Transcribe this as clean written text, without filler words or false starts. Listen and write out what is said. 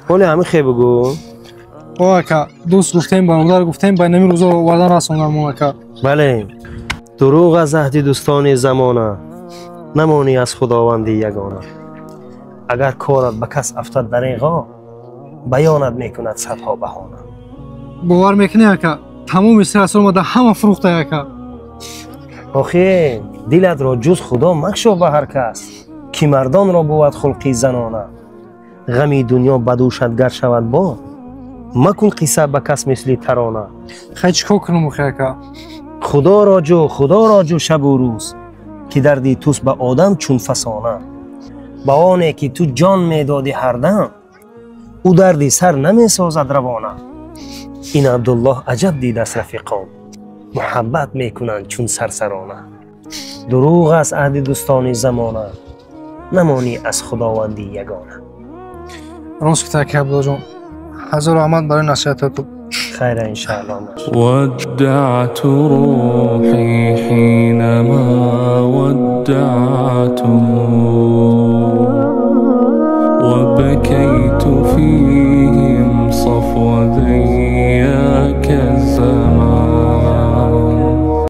حالی همه خیلی بگو. اکا دوست گفتیم برادر گفتیم با نمی روزا وردن رسوندم اکا. بله دروغ از عهد دوستان زمانه نمانی از خداوند یگانه. اگر کارت به کس افتد دریغا بیانت میکند صدها بهانه. باور میکنی اکا تمام استرس رو ما در همه فروخته اکا. آخه دلت را جز خدا مخشو به هر کس که مردان را بود خلقی زنانه. غمی دنیا بدوشت گر شود با مکن قصه به کس مثل ترانه. خیلی چیکار کنم اکا؟ خدا را جو شب و روز که دردی توست به آدم چون فسانه. با آنه که تو جان میدادی هر دم او دردی سر نمی سازد روانه. این عبدالله عجب دید از رفیقان محبت میکنند چون سرسرانه. دروغ است عهد دوستان زمانه نمانی از خداوندی یگانه. راست که تاکی عبدالله جان هزار رحمت برای نصیحت تو. خیر انشاءالله. ودعت روحي حينما ودعته وبكيت في